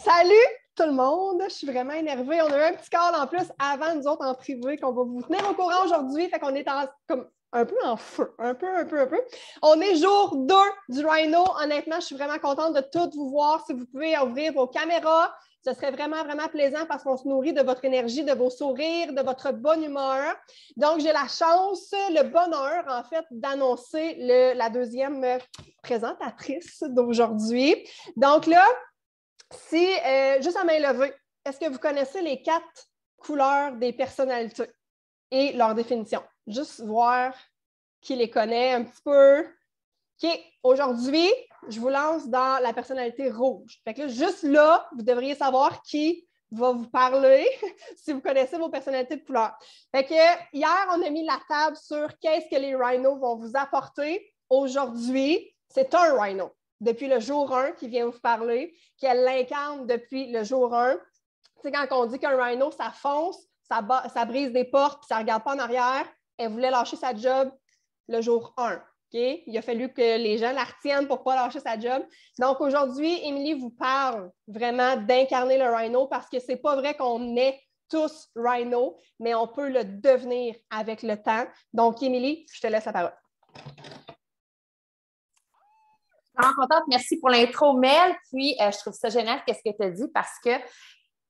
Salut tout le monde! Je suis vraiment énervée. On a eu un petit call en plus avant nous autres en privé qu'on va vous tenir au courant aujourd'hui. Fait qu'on est comme un peu en feu. Un peu. On est jour 2 du Rhino. Honnêtement, je suis vraiment contente de toutes vous voir. Si vous pouvez ouvrir vos caméras, ce serait vraiment, vraiment plaisant parce qu'on se nourrit de votre énergie, de vos sourires, de votre bonne humeur. Donc, j'ai la chance, le bonheur, en fait, d'annoncer la deuxième présentatrice d'aujourd'hui. Donc là, juste à main levée, est-ce que vous connaissez les 4 couleurs des personnalités et leur définition? Juste voir qui les connaît un petit peu. OK, aujourd'hui, je vous lance dans la personnalité rouge. Fait que là, juste là, vous devriez savoir qui va vous parler si vous connaissez vos personnalités de couleur. Fait que hier, on a mis la table sur qu'est-ce que les rhinos vont vous apporter. Aujourd'hui, c'est un rhino. Depuis le jour 1 qui vient vous parler, qu'elle l'incarne depuis le jour 1. C'est quand on dit qu'un rhino, ça fonce, ça brise des portes, puis ça ne regarde pas en arrière. Elle voulait lâcher sa job le jour 1. Okay? Il a fallu que les gens la retiennent pour ne pas lâcher sa job. Donc aujourd'hui, Émilie vous parle vraiment d'incarner le rhino parce que ce n'est pas vrai qu'on est tous rhino, mais on peut le devenir avec le temps. Donc, Émilie, je te laisse la parole. Je suis vraiment contente. Merci pour l'intro, Mel. Puis, je trouve ça génial qu'est-ce que tu as dit parce que,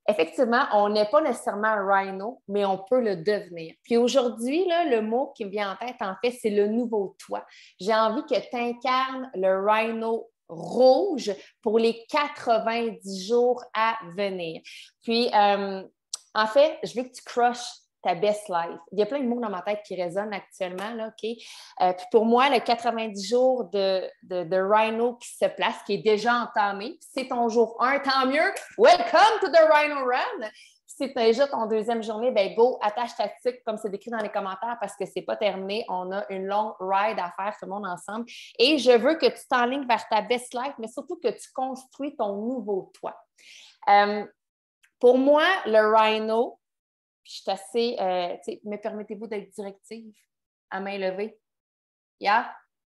effectivement, on n'est pas nécessairement un rhino, mais on peut le devenir. Puis aujourd'hui, là, le mot qui me vient en tête, en fait, c'est le nouveau toi. J'ai envie que tu incarnes le rhino rouge pour les 90 jours à venir. Puis, en fait, je veux que tu crushes ta best life. Il y a plein de mots dans ma tête qui résonnent actuellement, là, OK? Puis pour moi, le 90 jours de Rhino qui se place, qui est déjà entamé, c'est ton jour 1, tant mieux. Welcome to the Rhino Run! Si c'est déjà ton deuxième journée, ben go, attache ta tuque comme c'est décrit dans les commentaires parce que c'est pas terminé. On a une longue ride à faire, tout le monde ensemble. Et je veux que tu t'enlignes vers ta best life, mais surtout que tu construis ton nouveau toi. Pour moi, le Rhino, je suis assez, me permettez-vous d'être directive à main levée? Yeah?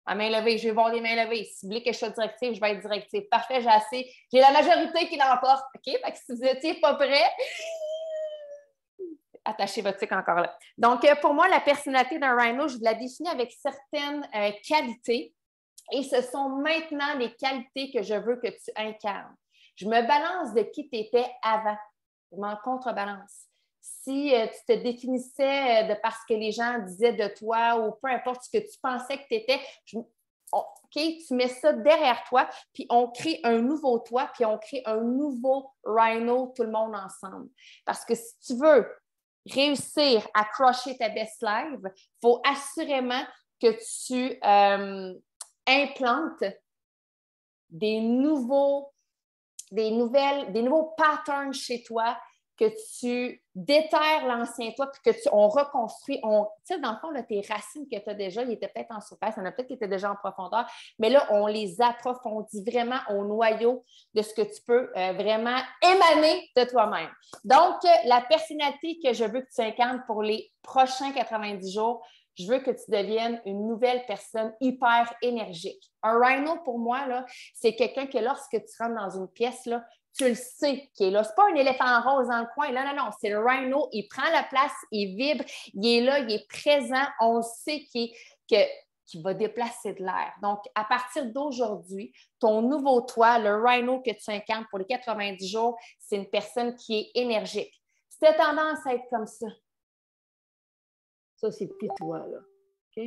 À main levée, je vais voir les mains levées. Si vous voulez que je sois directive, je vais être directive. Parfait, j'ai la majorité qui l'emporte. OK? Fait que si vous n'étiez pas prêts, attachez votre tic encore là. Donc, pour moi, la personnalité d'un rhino, je vous la définis avec certaines qualités. Et ce sont maintenant les qualités que je veux que tu incarnes. Je me balance de qui tu étais avant. Je m'en contrebalance. Si tu te définissais de parce que les gens disaient de toi ou peu importe ce que tu pensais que tu étais, OK, tu mets ça derrière toi, puis on crée un nouveau toi, puis on crée un nouveau rhino, tout le monde ensemble. Parce que si tu veux réussir à crusher ta best life, il faut assurément que tu implantes des nouveaux patterns chez toi, que tu déterres l'ancien toi, puis on reconstruit. Tu sais, dans le fond, là, tes racines que tu as déjà, ils étaient peut-être en surface, il y en a peut-être qui étaient déjà en profondeur, mais là, on les approfondit vraiment au noyau de ce que tu peux vraiment émaner de toi-même. Donc, la personnalité que je veux que tu incarnes pour les prochains 90 jours, je veux que tu deviennes une nouvelle personne hyper énergique. Un rhino, pour moi, là, c'est quelqu'un que lorsque tu rentres dans une pièce, là, tu le sais qu'il est là. Ce n'est pas un éléphant rose dans le coin. Non. C'est le rhino. Il prend la place, il vibre, il est là, il est présent. On sait qu'il va déplacer de l'air. Donc, à partir d'aujourd'hui, ton nouveau toi, le rhino que tu incarnes pour les 90 jours, c'est une personne qui est énergique. Si tu as tendance à être comme ça, c'est plus toi, là. OK?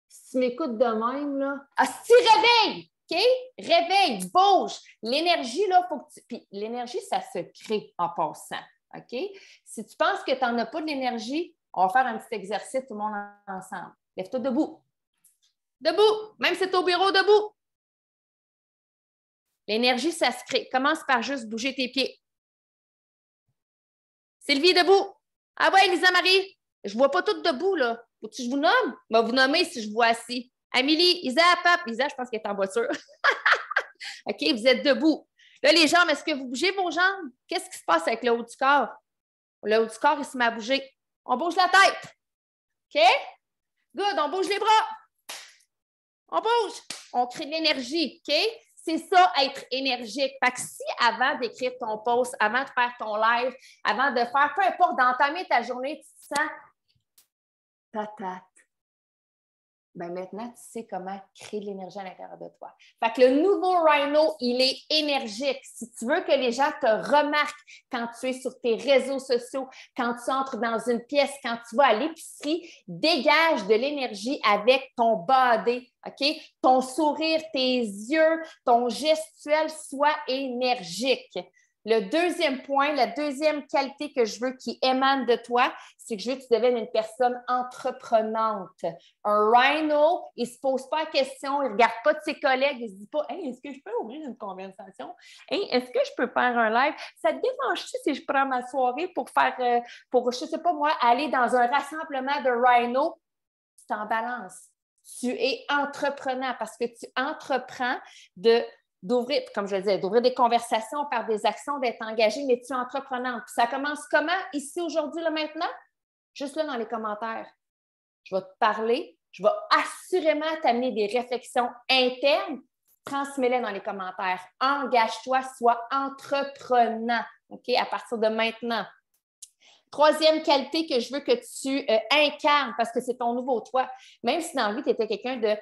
Si tu m'écoutes de même, là, si tu réveilles! OK? Réveille, bouge. L'énergie, là, faut que tu... Puis l'énergie, ça se crée en passant. OK? Si tu penses que tu n'en as pas de l'énergie, on va faire un petit exercice, tout le monde ensemble. Lève-toi debout. Debout. Même si tu es au bureau, debout. L'énergie, ça se crée. Commence par juste bouger tes pieds. Sylvie, debout. Ah ouais, Lisa-Marie. Je ne vois pas toutes debout, là. Faut-tu que je vous nomme? Je vais vous nommer si je vous vois assis. Amélie, Isa, Pape. Isa, je pense qu'elle est en voiture. OK, vous êtes debout. Là, les jambes, est-ce que vous bougez vos jambes? Qu'est-ce qui se passe avec le haut du corps? Le haut du corps, il se met à bouger. On bouge la tête. OK? Good, on bouge les bras. On bouge. On crée de l'énergie. OK? C'est ça, être énergique. Fait que si avant d'écrire ton post, avant de faire ton live, avant de faire, peu importe, d'entamer ta journée, tu te sens patate, ben maintenant, tu sais comment créer de l'énergie à l'intérieur de toi. Fait que le nouveau Rhino, il est énergique. Si tu veux que les gens te remarquent quand tu es sur tes réseaux sociaux, quand tu entres dans une pièce, quand tu vas à l'épicerie, dégage de l'énergie avec ton body, OK? Ton sourire, tes yeux, ton gestuel, soit énergique. Le deuxième point, la deuxième qualité que je veux qui émane de toi, c'est que je veux que tu deviennes une personne entreprenante. Un rhino, il ne se pose pas la question, il ne regarde pas de ses collègues, il ne se dit pas hey, est-ce que je peux ouvrir une conversation? Hey, est-ce que je peux faire un live? Ça te dérange-tu si je prends ma soirée pour faire, je ne sais pas moi, aller dans un rassemblement de rhino? Tu t'en balances. Tu es entreprenant parce que tu entreprends d'ouvrir, comme je le disais, d'ouvrir des conversations, faire des actions, d'être engagé, mais tu es entreprenante. Puis ça commence comment ici, aujourd'hui, là, maintenant? Juste là dans les commentaires. Je vais te parler, je vais assurément t'amener des réflexions internes. Transmets-les dans les commentaires. Engage-toi, sois entreprenant, OK, à partir de maintenant. Troisième qualité que je veux que tu incarnes, parce que c'est ton nouveau toi. Même si dans la vie, tu étais quelqu'un de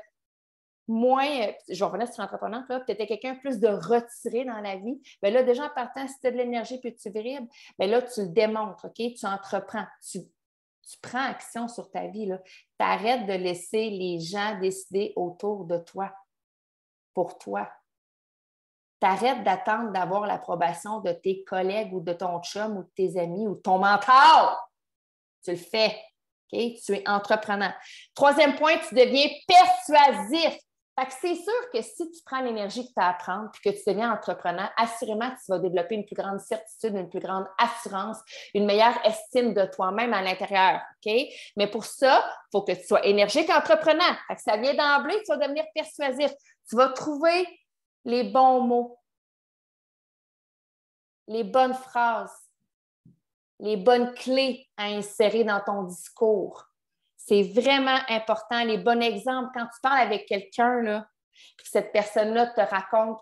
moins, je vais revenir sur entreprenante, tu étais quelqu'un plus de retiré dans la vie, bien là, déjà en partant, si tu as de l'énergie puis tu vibres, bien là, tu le démontres, OK? Tu entreprends, tu prends action sur ta vie. Tu arrêtes de laisser les gens décider autour de toi, pour toi. Tu arrêtes d'attendre d'avoir l'approbation de tes collègues ou de ton chum ou de tes amis ou de ton mentor. Tu le fais. Okay? Tu es entreprenant. Troisième point, tu deviens persuasif. Fait que c'est sûr que si tu prends l'énergie que tu as à prendre et que tu deviens entrepreneur, assurément, tu vas développer une plus grande certitude, une plus grande assurance, une meilleure estime de toi-même à l'intérieur. Okay? Mais pour ça, il faut que tu sois énergique entrepreneur. Fait que ça vient d'emblée, tu vas devenir persuasif. Tu vas trouver les bons mots, les bonnes phrases, les bonnes clés à insérer dans ton discours. C'est vraiment important. Les bons exemples, quand tu parles avec quelqu'un, là, puis que cette personne-là te raconte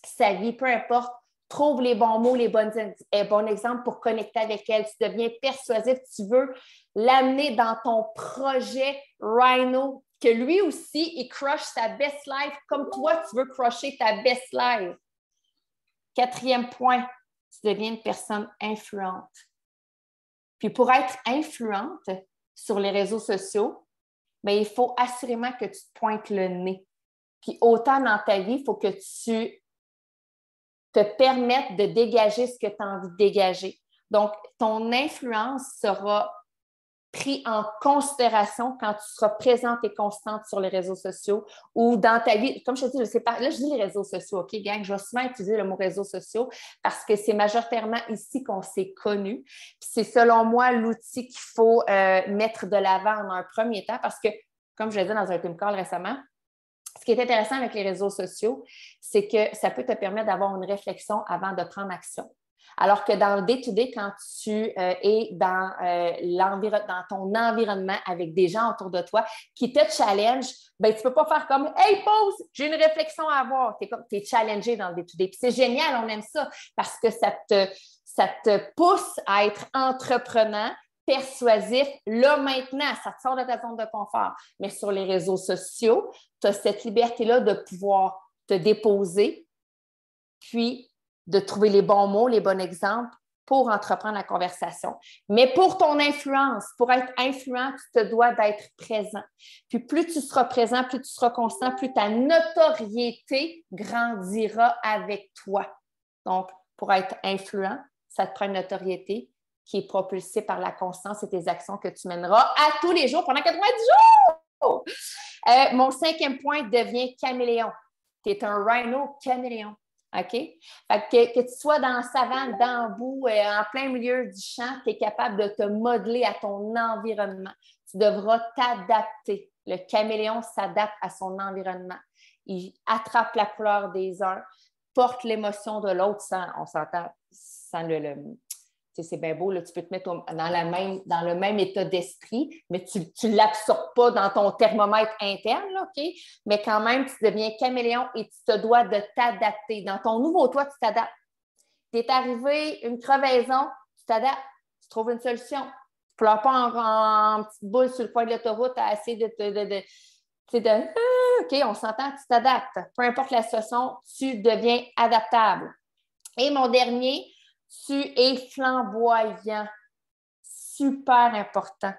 sa vie, peu importe, trouve les bons mots, les bons exemples pour connecter avec elle. Tu deviens persuasif, tu veux l'amener dans ton projet Rhino, que lui aussi, il crush sa best life comme toi, tu veux crusher ta best life. Quatrième point, tu deviens une personne influente. Puis pour être influente sur les réseaux sociaux, bien, il faut assurément que tu te pointes le nez. Puis autant dans ta vie, il faut que tu te permettes de dégager ce que tu as envie de dégager. Donc, ton influence sera prise en considération quand tu seras présente et constante sur les réseaux sociaux ou dans ta vie. Comme je te dis, je sais pas, là, je dis les réseaux sociaux, OK, gang? Je vais souvent utiliser le mot réseaux sociaux parce que c'est majoritairement ici qu'on s'est connus. Puis c'est selon moi l'outil qu'il faut mettre de l'avant en un premier temps parce que, comme je l'ai dit dans un team call récemment, ce qui est intéressant avec les réseaux sociaux, c'est que ça peut te permettre d'avoir une réflexion avant de prendre action. Alors que dans le day-to-day, quand tu es dans ton environnement avec des gens autour de toi qui te challenge, ben, tu ne peux pas faire comme « Hey, pause, j'ai une réflexion à avoir ». Tu es challengé dans le day-to-day. Puis c'est génial, on aime ça parce que ça te pousse à être entreprenant, persuasif, là, maintenant, ça te sort de ta zone de confort. Mais sur les réseaux sociaux, tu as cette liberté-là de pouvoir te déposer, puis de trouver les bons mots, les bons exemples pour entreprendre la conversation. Mais pour ton influence, pour être influent, tu te dois d'être présent. Puis plus tu seras présent, plus tu seras constant, plus ta notoriété grandira avec toi. Donc, pour être influent, ça te prend une notoriété qui est propulsée par la constance et tes actions que tu mèneras à tous les jours pendant 90 jours. Mon cinquième point devient caméléon. Tu es un rhino caméléon. OK? Fait que tu sois dans la savane, dans le bout, en plein milieu du champ, tu es capable de te modeler à ton environnement. Tu devras t'adapter. Le caméléon s'adapte à son environnement. Il attrape la couleur des uns, porte l'émotion de l'autre sans, on s'entend, sans c'est bien beau, là, tu peux te mettre dans le même état d'esprit, mais tu ne l'absorbes pas dans ton thermomètre interne, là, OK? Mais quand même, tu deviens caméléon et tu te dois de t'adapter. Dans ton nouveau toi, tu t'adaptes. Tu es arrivé, une crevaison, tu t'adaptes, tu trouves une solution. Tu ne pleures pas en petite boule sur le coin de l'autoroute à essayer OK, on s'entend, tu t'adaptes. Peu importe la situation, tu deviens adaptable. Et mon dernier, tu es flamboyant. Super important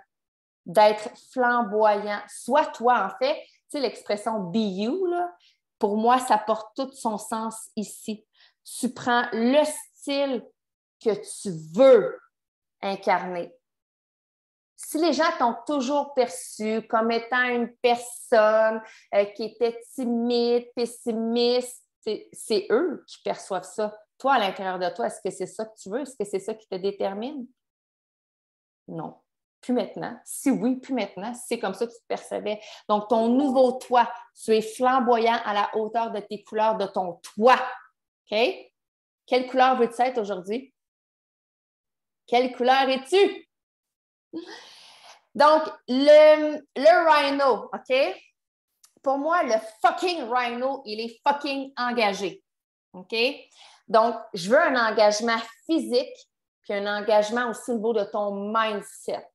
d'être flamboyant. Sois toi, en fait. Tu sais, l'expression « be you », là, pour moi, ça porte tout son sens ici. Tu prends le style que tu veux incarner. Si les gens t'ont toujours perçu comme étant une personne qui était timide, pessimiste, c'est eux qui perçoivent ça. Toi, à l'intérieur de toi, est-ce que c'est ça que tu veux? Est-ce que c'est ça qui te détermine? Non. Plus maintenant. Si oui, plus maintenant. Si c'est comme ça que tu te percevais. Donc, ton nouveau toi, tu es flamboyant à la hauteur de tes couleurs de ton toi. OK? Quelle couleur veux-tu être aujourd'hui? Quelle couleur es-tu? Donc, le rhino, OK? Pour moi, le fucking rhino, il est fucking engagé. OK? Donc, je veux un engagement physique puis un engagement aussi au niveau de ton mindset.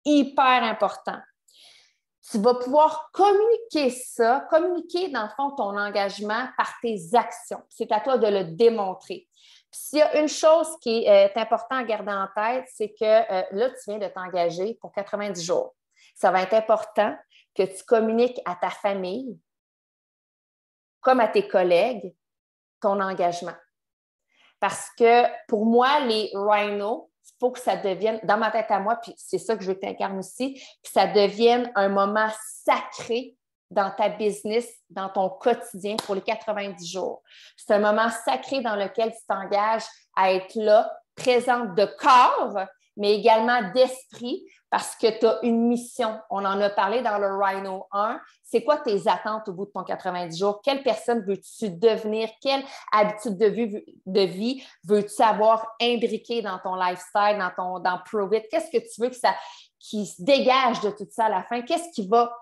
Hyper important. Tu vas pouvoir communiquer ça, communiquer dans le fond ton engagement par tes actions. C'est à toi de le démontrer. Puis s'il y a une chose qui est importante à garder en tête, c'est que là, tu viens de t'engager pour 90 jours. Ça va être important que tu communiques à ta famille, comme à tes collègues, ton engagement. Parce que pour moi, les rhinos, il faut que ça devienne, dans ma tête à moi, puis c'est ça que je veux que tu incarnes aussi, que ça devienne un moment sacré dans ta business, dans ton quotidien pour les 90 jours. C'est un moment sacré dans lequel tu t'engages à être là, présente de corps, mais également d'esprit, parce que tu as une mission. On en a parlé dans le Rhino 1. C'est quoi tes attentes au bout de ton 90 jours? Quelle personne veux-tu devenir? Quelle habitude de vie veux-tu avoir imbriquée dans ton lifestyle, dans Prove It? Qu'est-ce que tu veux qui se dégage de tout ça à la fin? Qu'est-ce qui va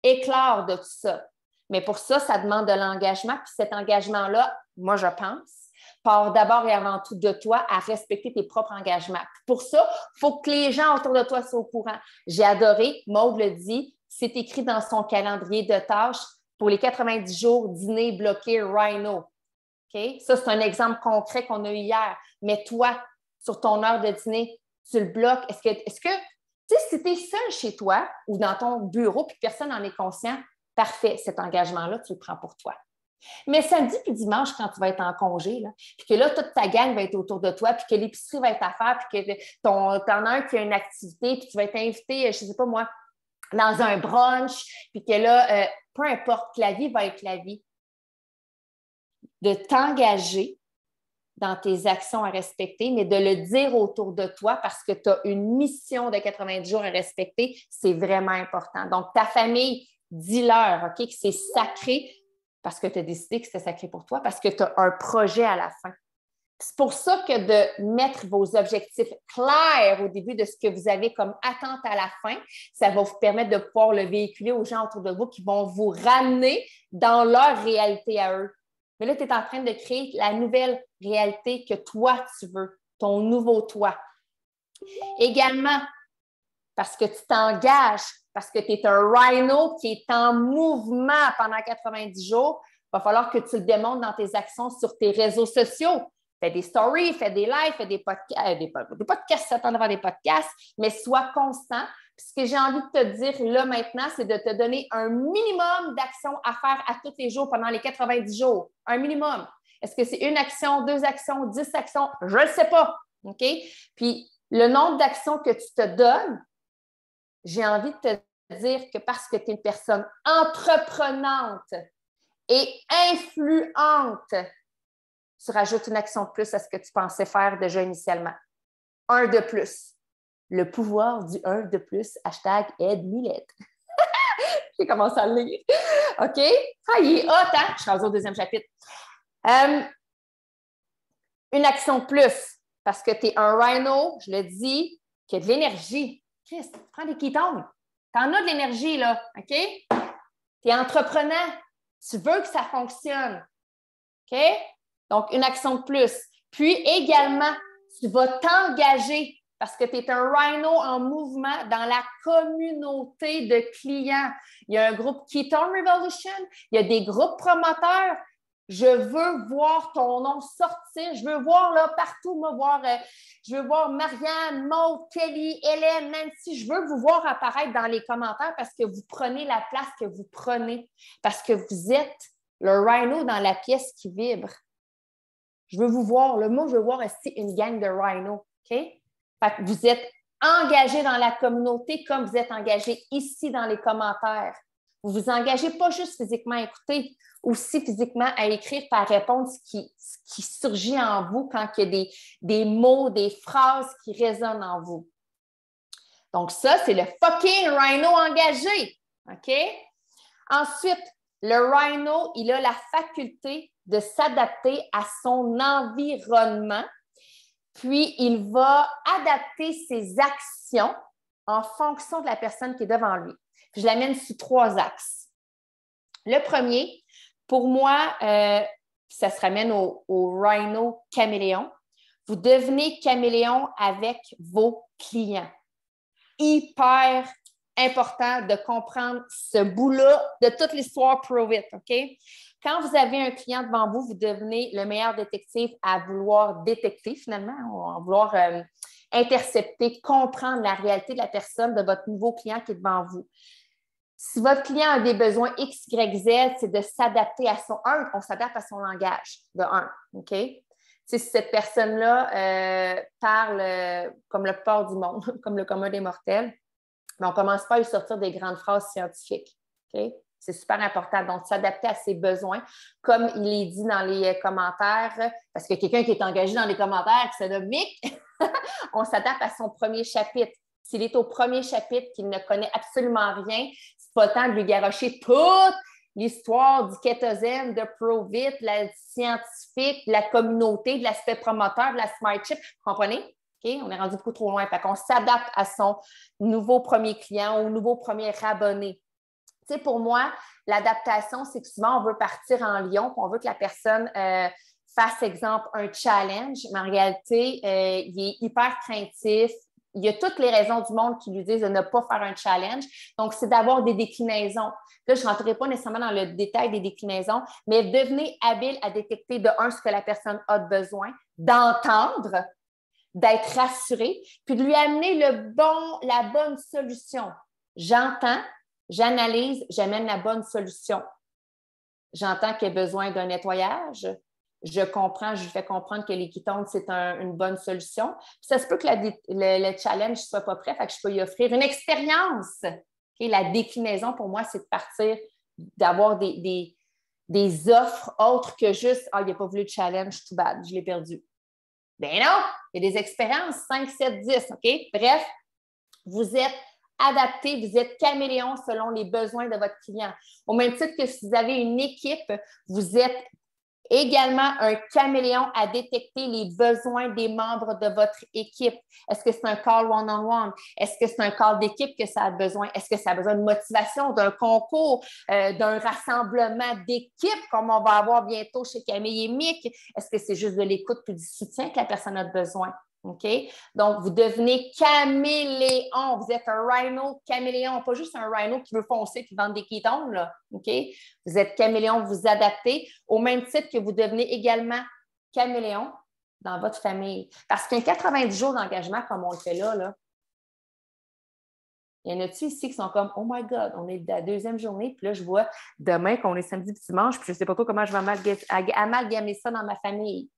éclore de tout ça? Mais pour ça, ça demande de l'engagement. Puis cet engagement-là, moi, je pense, part d'abord et avant tout de toi à respecter tes propres engagements. Puis pour ça, il faut que les gens autour de toi soient au courant. J'ai adoré, Maude le dit, c'est écrit dans son calendrier de tâches pour les 90 jours, dîner bloqué Rhino. Okay? Ça, c'est un exemple concret qu'on a eu hier. Mais toi, sur ton heure de dîner, tu le bloques. Est-ce que tu sais, si tu es seul chez toi ou dans ton bureau puis que personne n'en est conscient, parfait, cet engagement-là, tu le prends pour toi. Mais samedi puis dimanche, quand tu vas être en congé, là, puis que là, toute ta gang va être autour de toi, puis que l'épicerie va être à faire, puis que t'en as un qui a une activité, puis tu vas être invité, je ne sais pas moi, dans un brunch, puis que là, peu importe, que la vie va être la vie. De t'engager dans tes actions à respecter, mais de le dire autour de toi parce que tu as une mission de 90 jours à respecter, c'est vraiment important. Donc, ta famille, dis-leur, OK, que c'est sacré parce que tu as décidé que c'était sacré pour toi, parce que tu as un projet à la fin. C'est pour ça que de mettre vos objectifs clairs au début de ce que vous avez comme attente à la fin, ça va vous permettre de pouvoir le véhiculer aux gens autour de vous qui vont vous ramener dans leur réalité à eux. Mais là, tu es en train de créer la nouvelle réalité que toi, tu veux, ton nouveau toi. Également, parce que tu t'engages, parce que tu es un rhino qui est en mouvement pendant 90 jours, il va falloir que tu le démontres dans tes actions sur tes réseaux sociaux. Fais des stories, fais des lives, fais des podcasts, s'attendre à faire des podcasts, mais sois constant. Puis ce que j'ai envie de te dire là maintenant, c'est de te donner un minimum d'actions à faire à tous les jours pendant les 90 jours. Un minimum. Est-ce que c'est une action, 2 actions, 10 actions? Je ne sais pas. OK? Puis le nombre d'actions que tu te donnes, j'ai envie de te dire que parce que tu es une personne entreprenante et influente, tu rajoutes une action de plus à ce que tu pensais faire déjà initialement. Un de plus. Le pouvoir du 1 de plus, #aide-Milette. J'ai commencé à le lire. OK? Ah, il est hot, hein? Je suis rendue au 2e chapitre. Une action de plus. parce que tu es un rhino, je le dis, qui a de l'énergie. Chris, prends des ketones. Tu en as de l'énergie, là, OK? Tu es entreprenant. Tu veux que ça fonctionne. OK? Donc, une action de plus. Puis également, tu vas t'engager parce que tu es un rhino en mouvement dans la communauté de clients. Il y a un groupe Ketone Revolution, il y a des groupes promoteurs. Je veux voir ton nom sortir. Je veux voir là, partout, je veux voir Marianne, Maud, Kelly, Hélène, Nancy. Je veux vous voir apparaître dans les commentaires parce que vous prenez la place que vous prenez. Parce que vous êtes le rhino dans la pièce qui vibre. Je veux vous voir. Moi, je veux voir aussi une gang de rhinos. OK? Fait que vous êtes engagés dans la communauté comme vous êtes engagés ici dans les commentaires. Vous vous engagez pas juste physiquement à écouter, aussi physiquement à écrire et à répondre ce qui surgit en vous quand il y a des mots, des phrases qui résonnent en vous. Donc ça, c'est le fucking rhino engagé. OK? Ensuite, le rhino, il a la faculté de s'adapter à son environnement, puis il va adapter ses actions en fonction de la personne qui est devant lui. Puis je l'amène sous 3 axes. Le premier, pour moi, ça se ramène au rhino caméléon. Vous devenez caméléon avec vos clients. Hyper important de comprendre ce bout-là de toute l'histoire Prove It, OK? Quand vous avez un client devant vous, vous devenez le meilleur détective à vouloir détecter, finalement, à vouloir intercepter, comprendre la réalité de la personne, de votre nouveau client qui est devant vous. Si votre client a des besoins X, Y, Z, c'est de s'adapter à son... on s'adapte à son langage, de un, OK? Si cette personne-là parle comme le plupart du monde, comme le commun des mortels, mais on ne commence pas à lui sortir des grandes phrases scientifiques. Okay? C'est super important. Donc, s'adapter à ses besoins, comme il est dit dans les commentaires, parce que quelqu'un qui est engagé dans les commentaires, qui se nomme Mick, on s'adapte à son premier chapitre. S'il est au premier chapitre, qu'il ne connaît absolument rien, c'est pas le temps de lui garrocher toute l'histoire du kétosène, de Prove It, la scientifique, de la communauté, de l'aspect promoteur, de la Smart Chip. Vous comprenez? Okay? On est rendu beaucoup trop loin. Fait qu'on s'adapte à son nouveau premier client, au nouveau premier abonné. Tu sais, pour moi, l'adaptation, c'est que souvent, on veut partir en Lyon, on veut que la personne fasse, exemple, un challenge, mais en réalité, il est hyper craintif. Il y a toutes les raisons du monde qui lui disent de ne pas faire un challenge. Donc, c'est d'avoir des déclinaisons. Là, je ne rentrerai pas nécessairement dans le détail des déclinaisons, mais devenez habile à détecter de un, ce que la personne a besoin, d'entendre, d'être rassuré, puis de lui amener la bonne solution. J'entends, j'analyse, j'amène la bonne solution. J'entends qu'il y a besoin d'un nettoyage. Je comprends, je lui fais comprendre que les ketones, c'est une bonne solution. Puis ça se peut que le challenge ne soit pas prêt, fait que je peux lui offrir une expérience. Okay? La déclinaison, pour moi, c'est de partir, d'avoir des offres autres que juste « Ah, il n'a pas voulu de challenge, tout bad, je l'ai perdu. » Ben non, il y a des expériences 5, 7, 10, OK? Bref, vous êtes adapté, vous êtes caméléon selon les besoins de votre client. Au même titre que si vous avez une équipe, vous êtes également un caméléon à détecter les besoins des membres de votre équipe. Est-ce que c'est un call one-on-one? Est-ce que c'est un call d'équipe que ça a besoin? Est-ce que ça a besoin de motivation, d'un concours, d'un rassemblement d'équipe comme on va avoir bientôt chez Camille et Mick? Est-ce que c'est juste de l'écoute et du soutien que la personne a besoin? OK? Donc, vous devenez caméléon. Vous êtes un rhino caméléon, pas juste un rhino qui veut foncer et vendre des ketones, là. OK? Vous êtes caméléon, vous vous adaptez au même titre que vous devenez également caméléon dans votre famille. Parce qu'un 90 jours d'engagement comme on le fait là, il y en a-tu ici qui sont comme « Oh my God, on est la 2e journée, puis là, je vois demain qu'on est samedi puis dimanche, puis je ne sais pas trop comment je vais amalgamer ça dans ma famille. »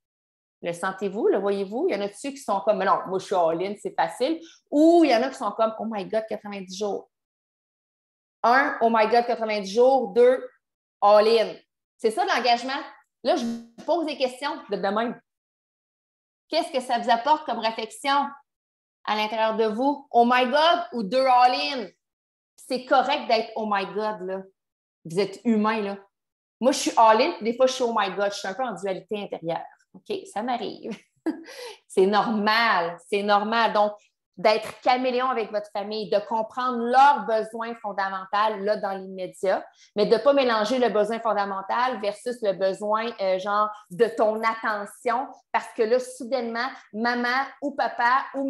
Le sentez-vous, le voyez-vous? Il y en a-tu qui sont comme « Non, moi, je suis all-in, c'est facile. » Ou il y en a qui sont comme « Oh my God, 90 jours. » 1, « Oh my God, 90 jours. 2, all-in. » C'est ça l'engagement. Là, je vous pose des questions de même. Qu'est-ce que ça vous apporte comme réflexion à l'intérieur de vous? Oh my God ou 2 all-in? C'est correct d'être oh my God, là. Vous êtes humain, là. Moi, je suis all-in, puis des fois, je suis oh my God. Je suis un peu en dualité intérieure. OK, ça m'arrive. C'est normal, c'est normal. Donc, d'être caméléon avec votre famille, de comprendre leurs besoins fondamentaux là, dans l'immédiat, mais de ne pas mélanger le besoin fondamental versus le besoin genre de ton attention, parce que là, soudainement, maman ou papa ou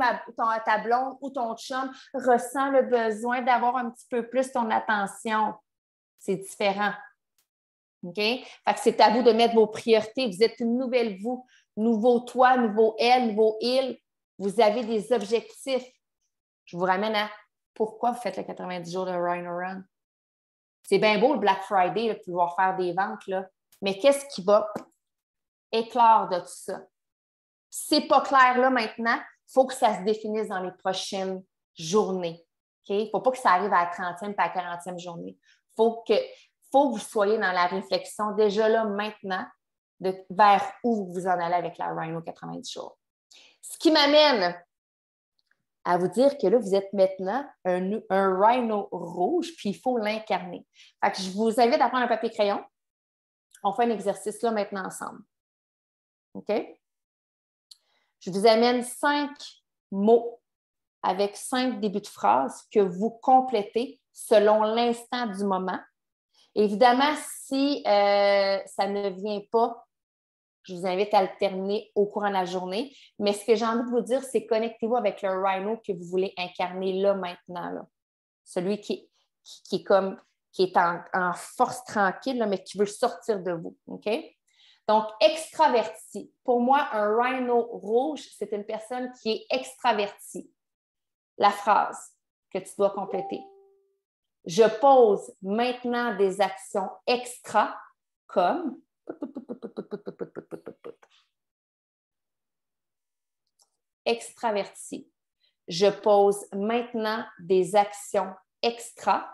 ta blonde ou ton chum ressent le besoin d'avoir un petit peu plus ton attention. C'est différent. OK? Fait que c'est à vous de mettre vos priorités. Vous êtes une nouvelle vous, nouveau toi, nouveau elle, nouveau il. Vous avez des objectifs. Je vous ramène à pourquoi vous faites le 90 jours de Rhino Run. C'est bien beau le Black Friday, là, de pouvoir faire des ventes, là. Mais qu'est-ce qui va éclore de tout ça? C'est pas clair là maintenant, il faut que ça se définisse dans les prochaines journées. Il ne faut pas que ça arrive à la 30e et à la 40e journée. Il faut que vous soyez dans la réflexion déjà là maintenant vers où vous en allez avec la Rhino 90 jours. Ce qui m'amène à vous dire que là, vous êtes maintenant un Rhino rouge, puis il faut l'incarner. Fait que je vous invite à prendre un papier-crayon. On fait un exercice là maintenant ensemble. OK? Je vous amène 5 mots avec 5 débuts de phrases que vous complétez selon l'instant du moment. Évidemment, si ça ne vient pas, je vous invite à le terminer au courant de la journée. Mais ce que j'ai envie de vous dire, c'est connectez-vous avec le Rhino que vous voulez incarner là, maintenant. Là. Celui qui est en force tranquille, là, mais qui veut sortir de vous. OK? Donc, extraverti. Pour moi, un Rhino rouge, c'est une personne qui est extravertie. La phrase que tu dois compléter. Je pose maintenant des actions extra comme extraverti. Je pose maintenant des actions extra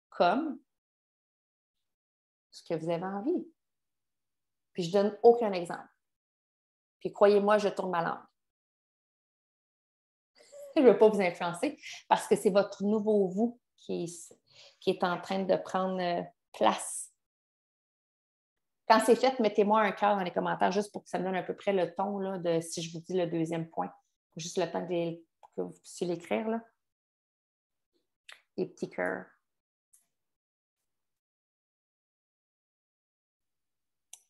comme ce que vous avez envie. Puis je ne donne aucun exemple. Puis croyez-moi, je tourne ma langue. Je ne veux pas vous influencer parce que c'est votre nouveau vous qui est en train de prendre place. Quand c'est fait, mettez-moi un cœur dans les commentaires juste pour que ça me donne à peu près le ton là, de si je vous dis le deuxième point. Juste le temps que vous puissiez l'écrire. Là. Des petits cœurs.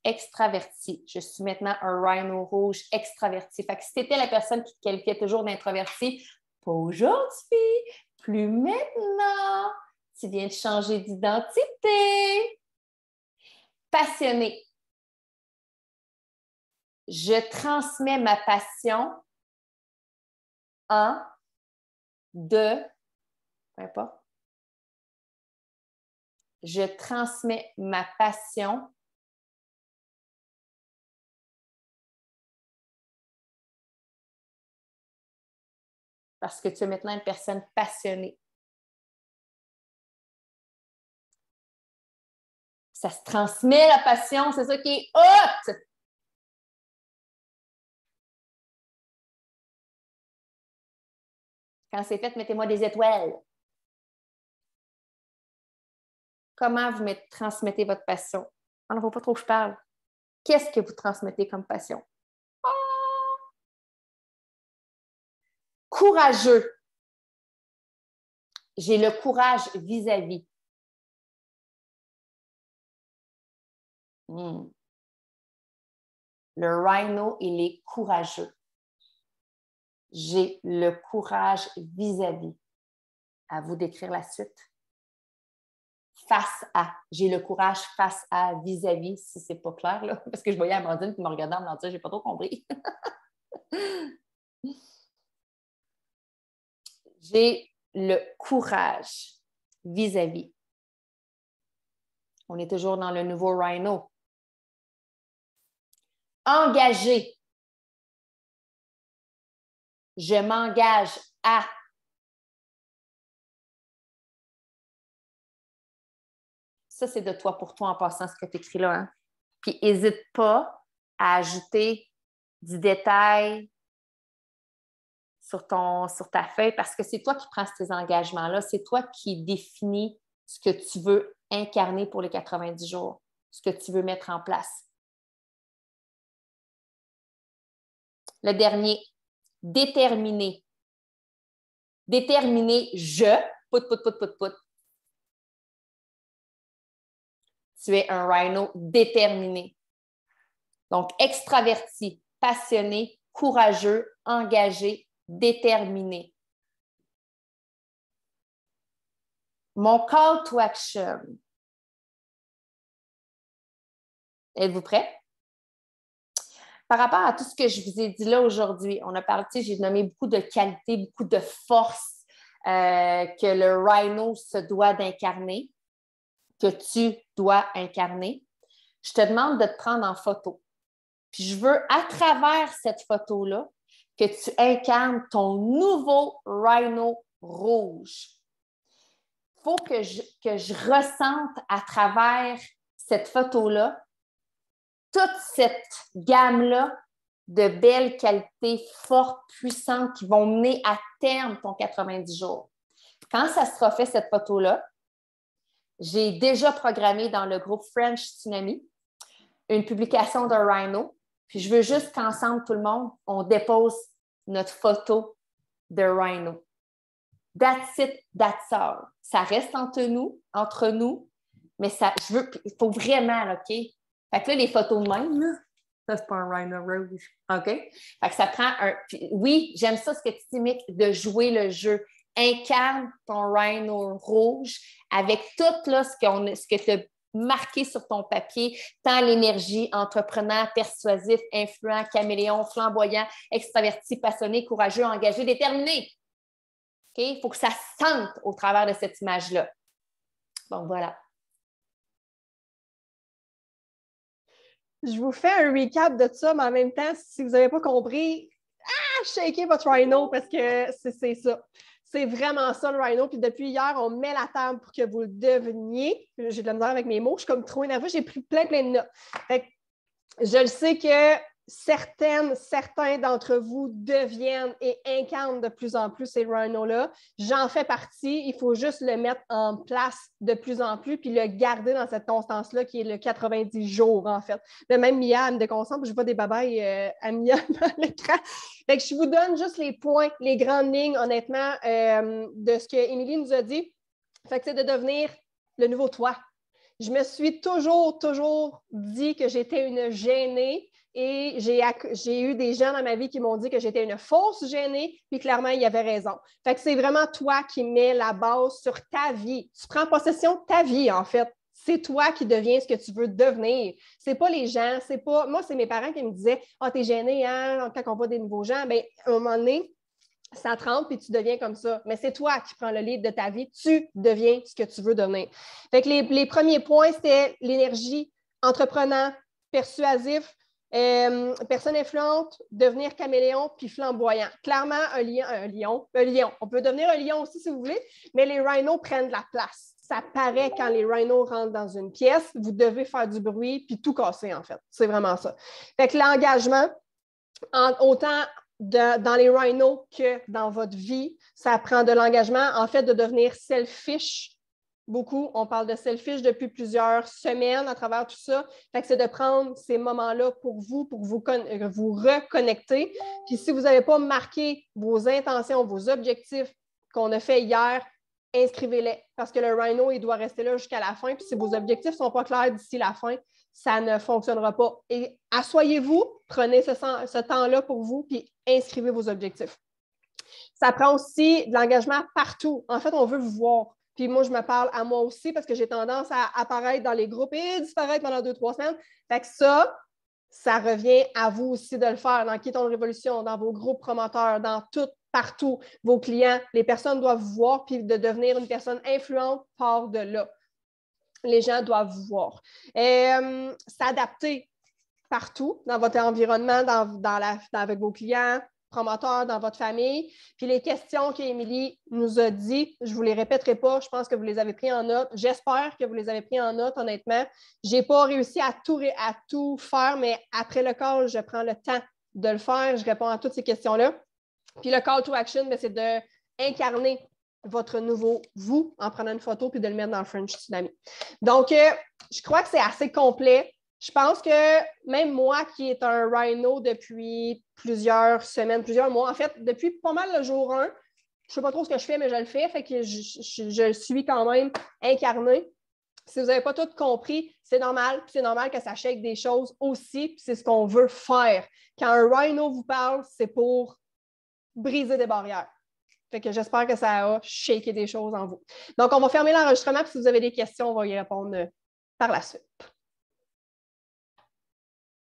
Extraverti. Je suis maintenant un Rhino rouge extraverti. Fait que si tu étais la personne qui te qualifiait toujours d'introverti, pas aujourd'hui, plus maintenant. Tu viens de changer d'identité. Passionné. Je transmets ma passion peu importe. Je transmets ma passion parce que tu es maintenant une personne passionnée. Ça se transmet la passion, c'est ça qui est hot! Quand c'est fait, mettez-moi des étoiles. Comment vous transmettez votre passion? Il ne faut pas trop que je parle. Qu'est-ce que vous transmettez comme passion? Courageux. J'ai le courage vis-à-vis. Le Rhino, il est courageux. J'ai le courage vis-à-vis. À vous d'écrire la suite. Face à. J'ai le courage face à, vis-à-vis, si ce n'est pas clair, là, parce que je voyais Amandine qui me regardait en me disant, je n'ai pas trop compris. J'ai le courage vis-à-vis. On est toujours dans le nouveau Rhino. Engagé. Je m'engage à. Ça, c'est de toi pour toi en passant ce que tu écris là. Hein? Puis, n'hésite pas à ajouter du détail sur ta feuille parce que c'est toi qui prends ces engagements-là. C'est toi qui définis ce que tu veux incarner pour les 90 jours, ce que tu veux mettre en place. Le dernier, déterminé. Déterminé, pout, pout, pout, pout, pout. Tu es un rhino déterminé. Donc, extraverti, passionné, courageux, engagé, déterminé. Mon call to action. Êtes-vous prêts? Par rapport à tout ce que je vous ai dit là aujourd'hui, on a parlé, j'ai nommé beaucoup de qualités, beaucoup de forces que le rhino se doit d'incarner, que tu dois incarner. Je te demande de te prendre en photo. Puis je veux, à travers cette photo-là, que tu incarnes ton nouveau rhino rouge. Il faut que je ressente à travers cette photo-là toute cette gamme-là de belles qualités fortes, puissantes, qui vont mener à terme ton 90 jours. Quand ça sera fait, cette photo-là, j'ai déjà programmé dans le groupe French Tsunami une publication de Rhino. Puis je veux juste qu'ensemble, tout le monde, on dépose notre photo de Rhino. That's it, that's all. Ça reste entre nous, mais il faut vraiment, OK? Fait que là, les photos de même, là, ça, c'est pas un rhino rouge. OK? Fait que ça prend oui, j'aime ça, ce que tu dis, Mick, de jouer le jeu. Incarne ton rhino rouge avec tout là, ce que tu as marqué sur ton papier, tant l'énergie, entrepreneur, persuasif, influent, caméléon, flamboyant, extraverti, passionné, courageux, engagé, déterminé. OK? Il faut que ça sente au travers de cette image-là. Donc, voilà. Je vous fais un recap de ça, mais en même temps, si vous n'avez pas compris, shakez votre rhino parce que c'est ça. C'est vraiment ça, le rhino. Puis depuis hier, on met la table pour que vous le deveniez. J'ai de la misère avec mes mots. Je suis comme trop énervée. J'ai pris plein de notes. Fait que je le sais que certains d'entre vous deviennent et incarnent de plus en plus ces rhinos-là. J'en fais partie. Il faut juste le mettre en place de plus en plus puis le garder dans cette constance-là qui est le 90 jours, en fait. De même, Mia, elle me déconcentre. Je vois des babayes à Mia dans l'écran. Fait que je vous donne juste les points, les grandes lignes, honnêtement, de ce qu'Émilie nous a dit. Fait que c'est de devenir le nouveau toi. Je me suis toujours dit que j'étais une gênée et j'ai eu des gens dans ma vie qui m'ont dit que j'étais une fausse gênée, puis clairement, il y avait raison. Fait que c'est vraiment toi qui mets la base sur ta vie. Tu prends possession de ta vie, en fait. C'est toi qui deviens ce que tu veux devenir. C'est pas les gens, c'est pas... Moi, c'est mes parents qui me disaient « Ah, t'es gênée, hein, quand on voit des nouveaux gens. » Bien, à un moment donné, ça te rentre puis tu deviens comme ça. Mais c'est toi qui prends le lead de ta vie. Tu deviens ce que tu veux devenir. Fait que les premiers points, c'était l'énergie, entreprenant, persuasif, personne influente, devenir caméléon puis flamboyant. Clairement, un lion. On peut devenir un lion aussi si vous voulez, mais les rhinos prennent de la place. Ça paraît quand les rhinos rentrent dans une pièce, vous devez faire du bruit puis tout casser, en fait. C'est vraiment ça. Fait que l'engagement, autant dans les rhinos que dans votre vie, ça prend de l'engagement, en fait, de devenir selfish. Beaucoup, on parle de selfish depuis plusieurs semaines à travers tout ça. Fait que c'est de prendre ces moments-là pour vous reconnecter. Puis si vous n'avez pas marqué vos intentions, vos objectifs qu'on a fait hier, inscrivez-les. Parce que le rhino, il doit rester là jusqu'à la fin. Puis si vos objectifs ne sont pas clairs d'ici la fin, ça ne fonctionnera pas. Et asseyez-vous, prenez ce temps-là pour vous, puis inscrivez vos objectifs. Ça prend aussi de l'engagement partout. En fait, on veut vous voir. Puis moi, je me parle à moi aussi parce que j'ai tendance à apparaître dans les groupes et disparaître pendant 2-3 semaines. Fait que ça revient à vous aussi de le faire dans Keton Révolution, dans vos groupes promoteurs, dans tout, partout. Vos clients, les personnes doivent vous voir, puis de devenir une personne influente part de là. Les gens doivent vous voir. S'adapter partout dans votre environnement, avec vos clients, promoteurs, dans votre famille. Puis les questions qu'Émilie nous a dit, je ne vous les répéterai pas, je pense que vous les avez pris en note. J'espère que vous les avez pris en note, honnêtement. Je n'ai pas réussi à tout faire, mais après le call, je prends le temps de le faire. Je réponds à toutes ces questions-là. Puis le call to action, c'est d'incarner votre nouveau vous en prenant une photo puis de le mettre dans le French Tsunami. Donc, je crois que c'est assez complet. Je pense que même moi qui est un rhino depuis plusieurs semaines, plusieurs mois, en fait, depuis pas mal le jour 1, je ne sais pas trop ce que je fais, mais je le fais, fait que je suis quand même incarnée. Si vous n'avez pas tout compris, c'est normal, puis c'est normal que ça shake des choses aussi, puis c'est ce qu'on veut faire. Quand un rhino vous parle, c'est pour briser des barrières. Fait que j'espère que ça a shaké des choses en vous. Donc, on va fermer l'enregistrement, puis si vous avez des questions, on va y répondre par la suite.